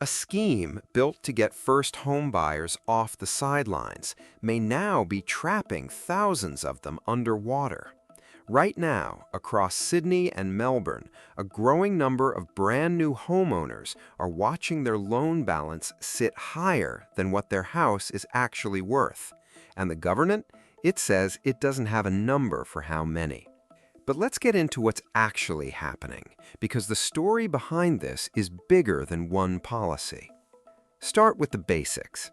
A scheme built to get first home buyers off the sidelines may now be trapping thousands of them underwater. Right now, across Sydney and Melbourne, a growing number of brand new homeowners are watching their loan balance sit higher than what their house is actually worth. And the government? It says it doesn't have a number for how many. But let's get into what's actually happening, because the story behind this is bigger than one policy. Start with the basics.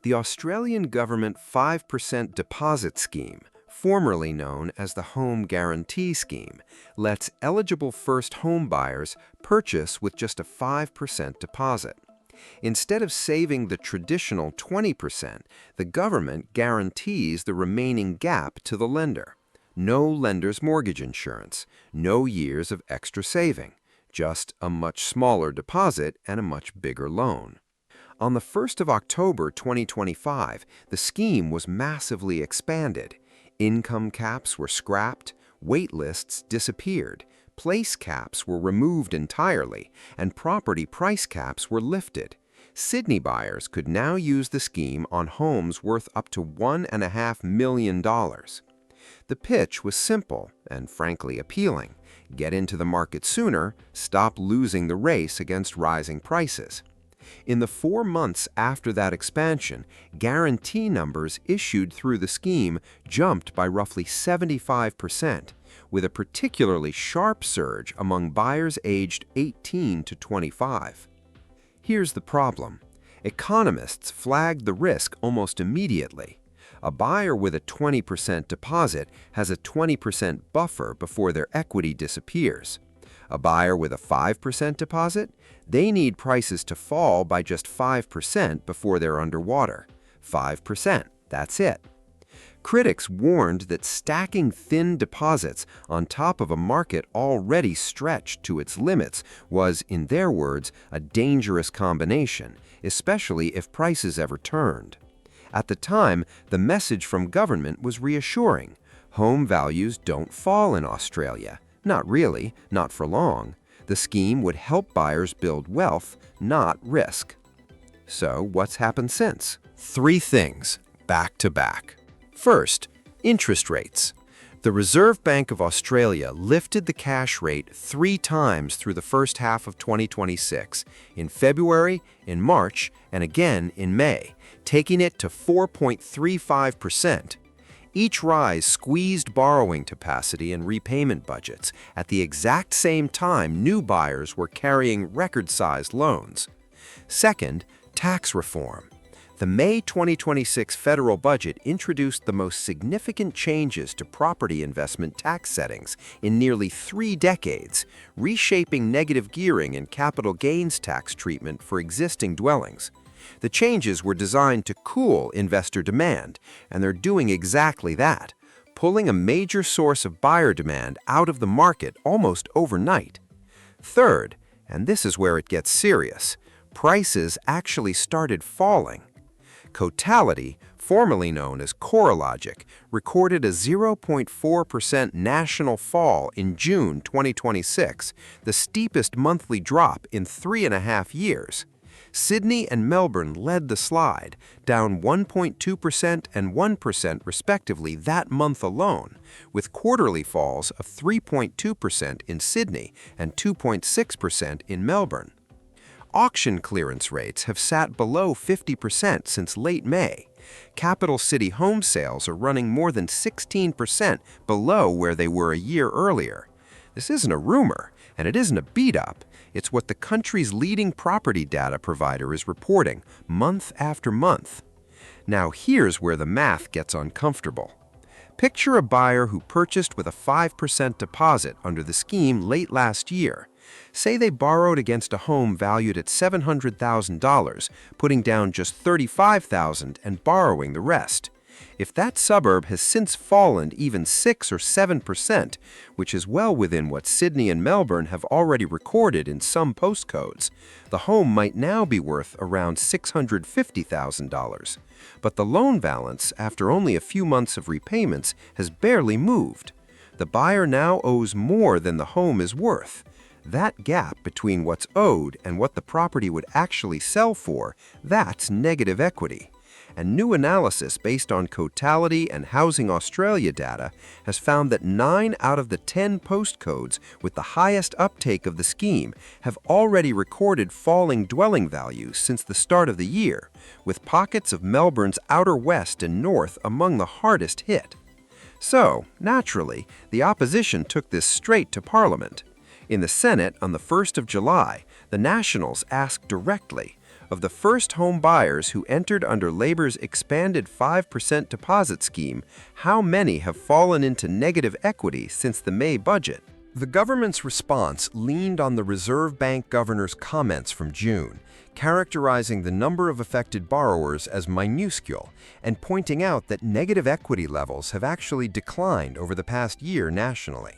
The Australian government 5% deposit scheme, formerly known as the Home Guarantee Scheme, lets eligible first home buyers purchase with just a 5% deposit. Instead of saving the traditional 20%, the government guarantees the remaining gap to the lender. No lender's mortgage insurance, no years of extra saving, just a much smaller deposit and a much bigger loan. On the 1st of October 2025, the scheme was massively expanded. Income caps were scrapped, wait lists disappeared, place caps were removed entirely, and property price caps were lifted. Sydney buyers could now use the scheme on homes worth up to $1.5 million. The pitch was simple and frankly appealing. Get into the market sooner, stop losing the race against rising prices. In the 4 months after that expansion, guarantee numbers issued through the scheme jumped by roughly 75%, with a particularly sharp surge among buyers aged 18 to 25. Here's the problem. Economists flagged the risk almost immediately. A buyer with a 20% deposit has a 20% buffer before their equity disappears. A buyer with a 5% deposit, they need prices to fall by just 5% before they're underwater. 5%, that's it. Critics warned that stacking thin deposits on top of a market already stretched to its limits was, in their words, a dangerous combination, especially if prices ever turned. At the time, the message from government was reassuring. Home values don't fall in Australia. Not really, not for long. The scheme would help buyers build wealth, not risk. So what's happened since? 3 things, back to back. First, interest rates. The Reserve Bank of Australia lifted the cash rate 3 times through the first half of 2026, in February, in March, and again in May, taking it to 4.35%. Each rise squeezed borrowing capacity and repayment budgets at the exact same time new buyers were carrying record-sized loans. Second, tax reform. The May 2026 federal budget introduced the most significant changes to property investment tax settings in nearly 3 decades, reshaping negative gearing and capital gains tax treatment for existing dwellings. The changes were designed to cool investor demand, and they're doing exactly that, pulling a major source of buyer demand out of the market almost overnight. Third, and this is where it gets serious, prices actually started falling. Cotality, formerly known as CoreLogic, recorded a 0.4% national fall in June 2026, the steepest monthly drop in 3.5 years. Sydney and Melbourne led the slide, down 1.2% and 1% respectively that month alone, with quarterly falls of 3.2% in Sydney and 2.6% in Melbourne. Auction clearance rates have sat below 50% since late May. Capital city home sales are running more than 16% below where they were a year earlier. This isn't a rumor, and it isn't a beat-up. It's what the country's leading property data provider is reporting month after month. Now here's where the math gets uncomfortable. Picture a buyer who purchased with a 5% deposit under the scheme late last year. Say they borrowed against a home valued at $700,000, putting down just $35,000 and borrowing the rest. If that suburb has since fallen even 6 or 7%, which is well within what Sydney and Melbourne have already recorded in some postcodes, the home might now be worth around $650,000. But the loan balance, after only a few months of repayments, has barely moved. The buyer now owes more than the home is worth. That gap between what's owed and what the property would actually sell for, that's negative equity. And new analysis based on Cotality and Housing Australia data has found that 9 out of the 10 postcodes with the highest uptake of the scheme have already recorded falling dwelling values since the start of the year, with pockets of Melbourne's outer west and north among the hardest hit. So, naturally, the opposition took this straight to Parliament. In the Senate on the 1st of July, the Nationals asked directly, of the first home buyers who entered under Labor's expanded 5% deposit scheme, how many have fallen into negative equity since the May budget? The government's response leaned on the Reserve Bank governor's comments from June, characterizing the number of affected borrowers as minuscule and pointing out that negative equity levels have actually declined over the past year nationally.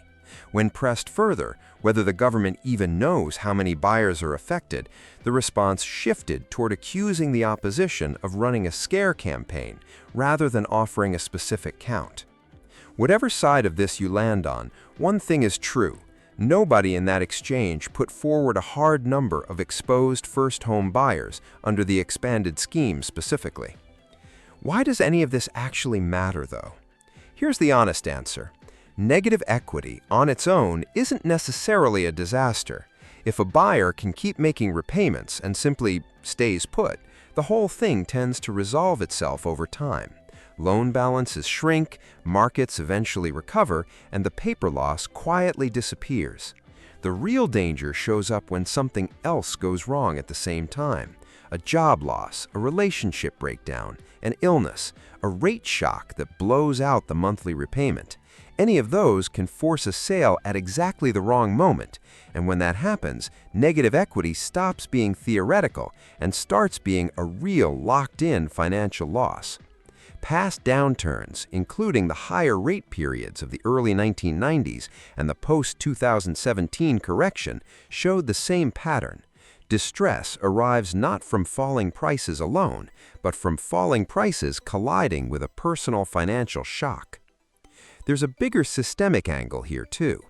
When pressed further, whether the government even knows how many buyers are affected, the response shifted toward accusing the opposition of running a scare campaign rather than offering a specific count. Whatever side of this you land on, one thing is true. Nobody in that exchange put forward a hard number of exposed first-home buyers under the expanded scheme specifically. Why does any of this actually matter, though? Here's the honest answer. Negative equity, on its own, isn't necessarily a disaster. If a buyer can keep making repayments and simply stays put, the whole thing tends to resolve itself over time. Loan balances shrink, markets eventually recover, and the paper loss quietly disappears. The real danger shows up when something else goes wrong at the same time. A job loss, a relationship breakdown, an illness, a rate shock that blows out the monthly repayment. Any of those can force a sale at exactly the wrong moment, and when that happens, negative equity stops being theoretical and starts being a real locked-in financial loss. Past downturns, including the higher rate periods of the early 1990s and the post-2017 correction, showed the same pattern. Distress arrives not from falling prices alone, but from falling prices colliding with a personal financial shock. There's a bigger systemic angle here, too.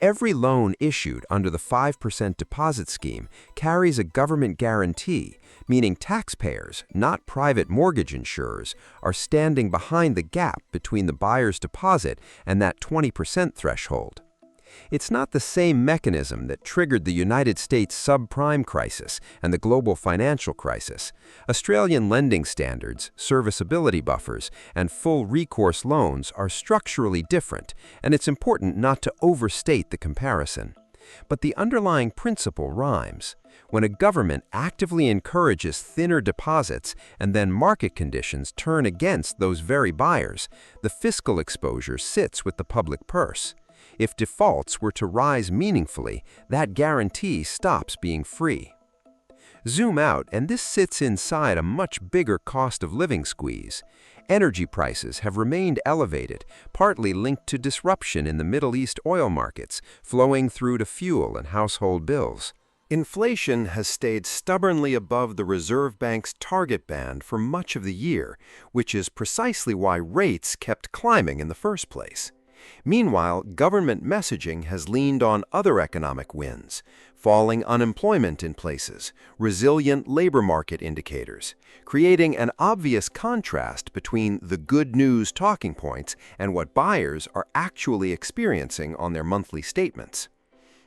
Every loan issued under the 5% deposit scheme carries a government guarantee, meaning taxpayers, not private mortgage insurers, are standing behind the gap between the buyer's deposit and that 20% threshold. It's not the same mechanism that triggered the United States subprime crisis and the global financial crisis. Australian lending standards, serviceability buffers, and full recourse loans are structurally different, and it's important not to overstate the comparison. But the underlying principle rhymes. When a government actively encourages thinner deposits and then market conditions turn against those very buyers, the fiscal exposure sits with the public purse. If defaults were to rise meaningfully, that guarantee stops being free. Zoom out, and this sits inside a much bigger cost of living squeeze. Energy prices have remained elevated, partly linked to disruption in the Middle East oil markets, flowing through to fuel and household bills. Inflation has stayed stubbornly above the Reserve Bank's target band for much of the year, which is precisely why rates kept climbing in the first place. Meanwhile, government messaging has leaned on other economic wins, falling unemployment in places, resilient labor market indicators, creating an obvious contrast between the good news talking points and what buyers are actually experiencing on their monthly statements.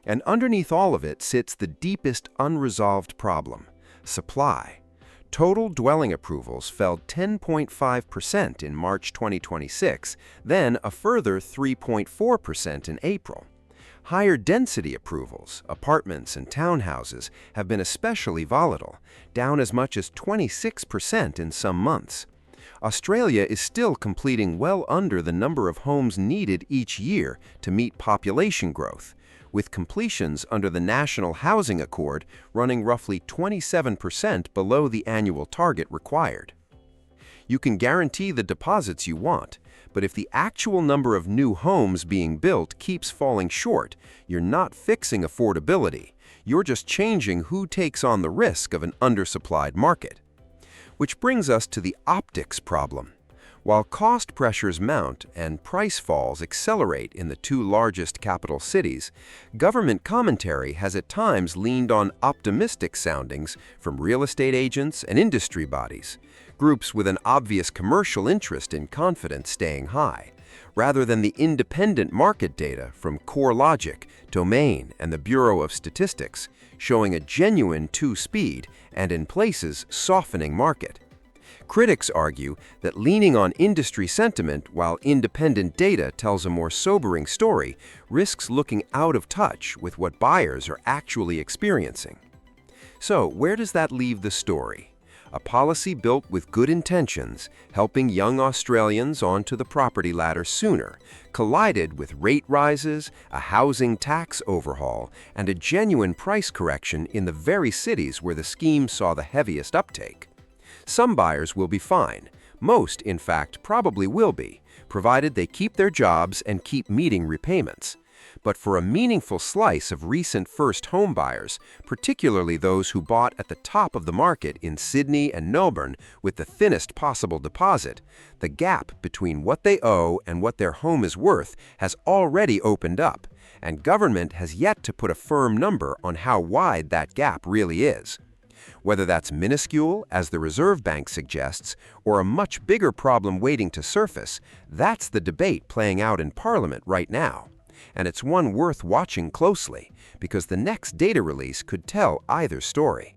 And underneath all of it sits the deepest unresolved problem: supply. Total dwelling approvals fell 10.5% in March 2026, then a further 3.4% in April. Higher density approvals, apartments and townhouses, have been especially volatile, down as much as 26% in some months. Australia is still completing well under the number of homes needed each year to meet population growth, with completions under the National Housing Accord running roughly 27% below the annual target required. You can guarantee the deposits you want, but if the actual number of new homes being built keeps falling short, you're not fixing affordability. You're just changing who takes on the risk of an undersupplied market. Which brings us to the optics problem. While cost pressures mount and price falls accelerate in the two largest capital cities, government commentary has at times leaned on optimistic soundings from real estate agents and industry bodies, groups with an obvious commercial interest in confidence staying high, rather than the independent market data from CoreLogic, Domain, and the Bureau of Statistics, showing a genuine two-speed and, in places, softening market. Critics argue that leaning on industry sentiment while independent data tells a more sobering story risks looking out of touch with what buyers are actually experiencing. So, where does that leave the story? A policy built with good intentions, helping young Australians onto the property ladder sooner, collided with rate rises, a housing tax overhaul, and a genuine price correction in the very cities where the scheme saw the heaviest uptake. Some buyers will be fine. Most, in fact, probably will be, provided they keep their jobs and keep meeting repayments. But for a meaningful slice of recent first home buyers, particularly those who bought at the top of the market in Sydney and Melbourne with the thinnest possible deposit, the gap between what they owe and what their home is worth has already opened up, and government has yet to put a firm number on how wide that gap really is. Whether that's minuscule, as the Reserve Bank suggests, or a much bigger problem waiting to surface, that's the debate playing out in Parliament right now. And it's one worth watching closely, because the next data release could tell either story.